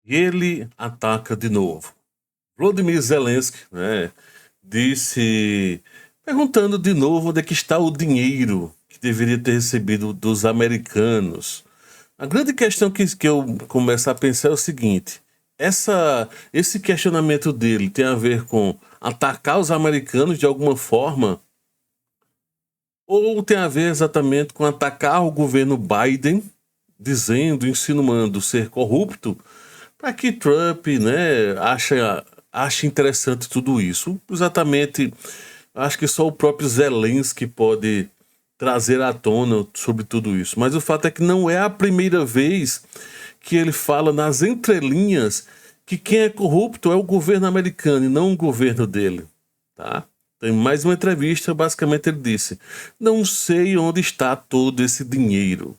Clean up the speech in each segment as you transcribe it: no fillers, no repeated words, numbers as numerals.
E ele ataca de novo. Volodymyr Zelensky, né, disse, perguntando de novo onde é que está o dinheiro que deveria ter recebido dos americanos. A grande questão que eu começo a pensar é o seguinte: esse questionamento dele tem a ver com atacar os americanos de alguma forma, ou tem a ver exatamente com atacar o governo Biden, dizendo, insinuando ser corrupto, para que Trump, né, ache interessante tudo isso. Exatamente, acho que só o próprio Zelensky pode trazer à tona sobre tudo isso. Mas o fato é que não é a primeira vez que ele fala nas entrelinhas que quem é corrupto é o governo americano e não o governo dele, tá? Tem mais uma entrevista, basicamente ele disse: não sei onde está todo esse dinheiro,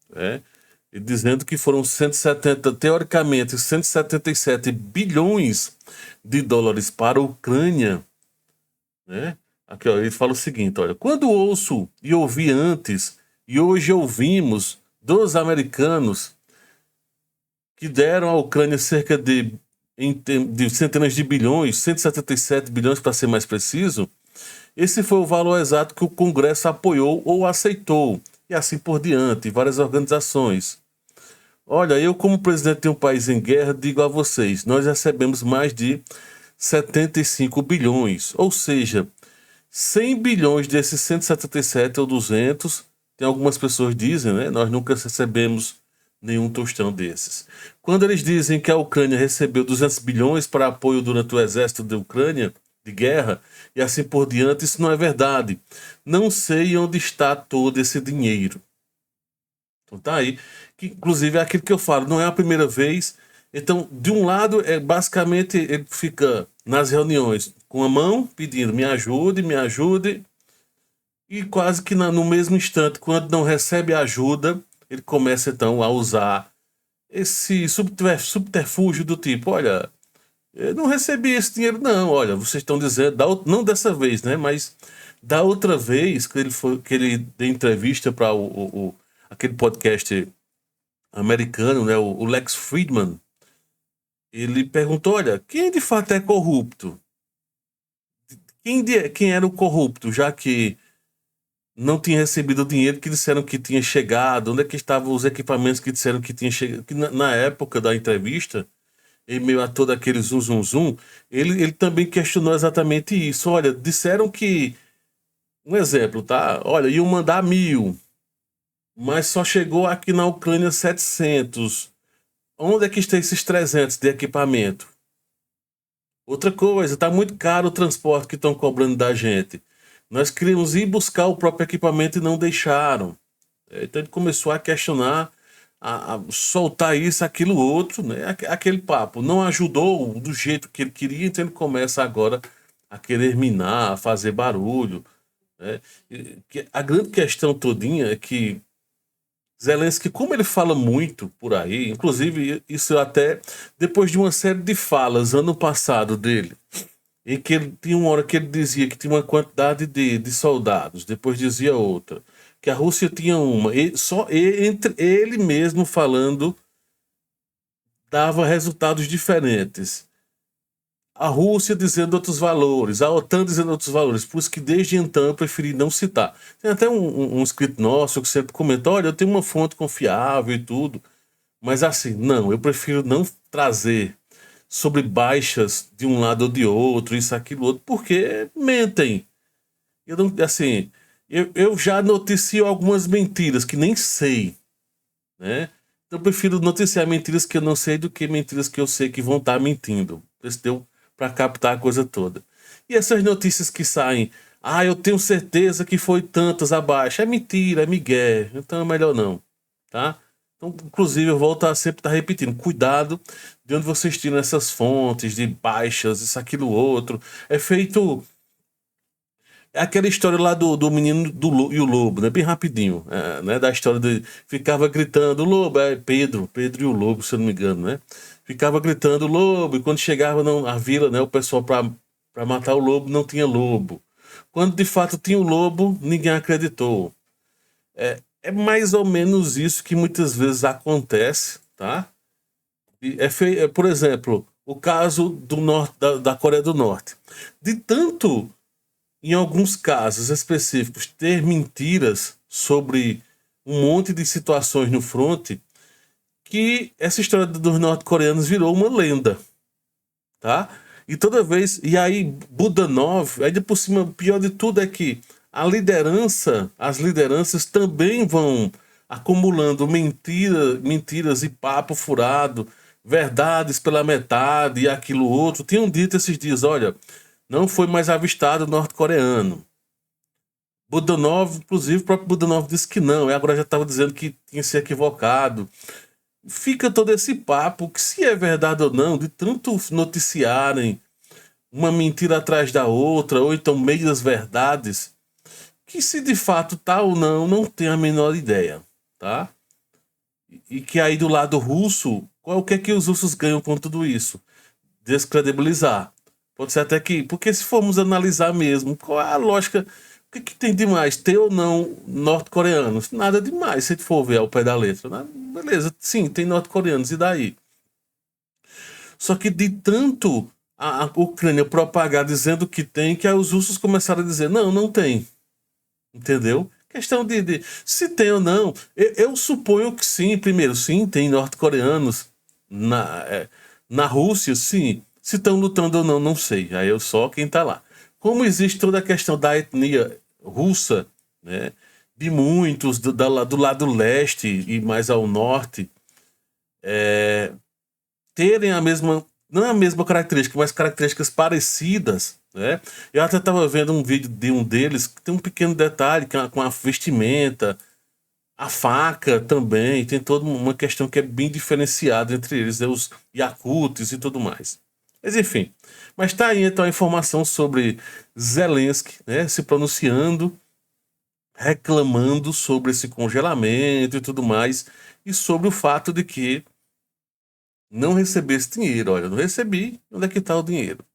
né? E dizendo que foram 170, teoricamente, 177 bilhões de dólares para a Ucrânia, né? Aqui, ó, ele fala o seguinte, olha: quando ouço e ouvi antes, e hoje ouvimos dos americanos que deram à Ucrânia cerca de centenas de bilhões, 177 bilhões para ser mais preciso, esse foi o valor exato que o Congresso apoiou ou aceitou, e assim por diante, várias organizações. Olha, eu como presidente de um país em guerra, digo a vocês, nós recebemos mais de 75 bilhões, ou seja, 100 bilhões desses 177 ou 200, tem algumas pessoas dizem, né? Nós nunca recebemos nenhum tostão desses. Quando eles dizem que a Ucrânia recebeu 200 bilhões para apoio durante o exército da Ucrânia, de guerra, e assim por diante, isso não é verdade. Não sei onde está todo esse dinheiro. Então tá aí, que inclusive é aquilo que eu falo, não é a primeira vez. Então, de um lado, é basicamente ele fica nas reuniões com a mão pedindo me ajude, e quase que no mesmo instante, quando não recebe ajuda, ele começa então a usar esse subterfúgio do tipo: olha, eu não recebi esse dinheiro, não. Olha, vocês estão dizendo, não dessa vez, né? Mas da outra vez que ele deu entrevista para aquele podcast americano, né? O Lex Friedman, ele perguntou: olha, quem de fato é corrupto? Quem era o corrupto, já que não tinha recebido o dinheiro que disseram que tinha chegado? Onde é que estavam os equipamentos que disseram que tinha chegado? Que na época da entrevista, em meio a todo aquele zum zum zum, ele também questionou exatamente isso. Olha, disseram que, um exemplo, tá? Olha, iam mandar 1.000, mas só chegou aqui na Ucrânia 700. Onde é que estão esses 300 de equipamento? Outra coisa, tá muito caro o transporte que estão cobrando da gente. Nós queríamos ir buscar o próprio equipamento e não deixaram. Então ele começou a questionar, a soltar isso, aquilo, outro, né? Aquele papo. Não ajudou do jeito que ele queria, então ele começa agora a querer minar, a fazer barulho, né? A grande questão todinha é que Zelensky, como ele fala muito por aí, inclusive isso até depois de uma série de falas ano passado dele, em que ele tinha uma hora que ele dizia que tinha uma quantidade de soldados, depois dizia outra, que a Rússia tinha uma, e só entre ele mesmo falando dava resultados diferentes. A Rússia dizendo outros valores, a OTAN dizendo outros valores, por isso que desde então eu preferi não citar. Tem até um inscrito nosso que sempre comenta: olha, eu tenho uma fonte confiável e tudo, mas assim, não, eu prefiro não trazer sobre baixas de um lado ou de outro, isso, aquilo, outro, porque mentem. Eu não, assim, eu já noticio algumas mentiras que nem sei, né? Então eu prefiro noticiar mentiras que eu não sei do que mentiras que eu sei que vão estar mentindo. Isso deu para captar a coisa toda. E essas notícias que saem: ah, eu tenho certeza que foi tantas abaixo, é mentira, é migué, então é melhor não, tá? Então, inclusive, eu volto a sempre estar repetindo: cuidado de onde vocês tiram essas fontes de baixas, isso, aquilo, outro. É feito. É aquela história lá do menino e o lobo, né? Bem rapidinho, né? Da história de. Ficava gritando: lobo, é Pedro e o lobo, se eu não me engano, né? Ficava gritando lobo, e quando chegava na vila, né? O pessoal para matar o lobo não tinha lobo. Quando de fato tinha o lobo, ninguém acreditou. É mais ou menos isso que muitas vezes acontece, tá? Por exemplo, o caso do norte, da Coreia do Norte. De tanto, em alguns casos específicos, ter mentiras sobre um monte de situações no fronte, que essa história dos norte-coreanos virou uma lenda, tá? E toda vez, e aí Budanov, aí de por cima, o pior de tudo é que as lideranças também vão acumulando mentiras e papo furado, verdades pela metade e aquilo outro. Tinham dito esses dias, olha, não foi mais avistado norte-coreano. Budanov, inclusive, o próprio Budanov disse que não, e agora já estava dizendo que tinha se equivocado. Fica todo esse papo, que se é verdade ou não, de tanto noticiarem uma mentira atrás da outra, ou então meias verdades, que se de fato tá ou não, não tem a menor ideia, tá? E que aí do lado russo, o que é que os russos ganham com tudo isso? Descredibilizar. Pode ser até que, porque se formos analisar mesmo, qual é a lógica, o que, que tem de mais, ter ou não norte-coreanos? Nada demais, se for ver ao pé da letra, né? Beleza, sim, tem norte-coreanos, e daí? Só que de tanto a Ucrânia propagar dizendo que tem, que aí os russos começaram a dizer, não, não tem. Entendeu? Questão de se tem ou não. Eu suponho que sim, primeiro, sim, tem norte-coreanos na Rússia, sim. Se estão lutando ou não, não sei. Aí eu só quem tá lá. Como existe toda a questão da etnia russa, né? De muitos do lado leste e mais ao norte, terem a mesma, não a mesma característica, mas características parecidas, né? Eu até estava vendo um vídeo de um deles que tem um pequeno detalhe com a vestimenta, a faca também, tem toda uma questão que é bem diferenciada entre eles, né? Os Yakuts e tudo mais. Mas enfim, mas tá aí então a informação sobre Zelensky, né? Se pronunciando, reclamando sobre esse congelamento e tudo mais, e sobre o fato de que não receber esse dinheiro. Olha, eu não recebi, onde é que está o dinheiro?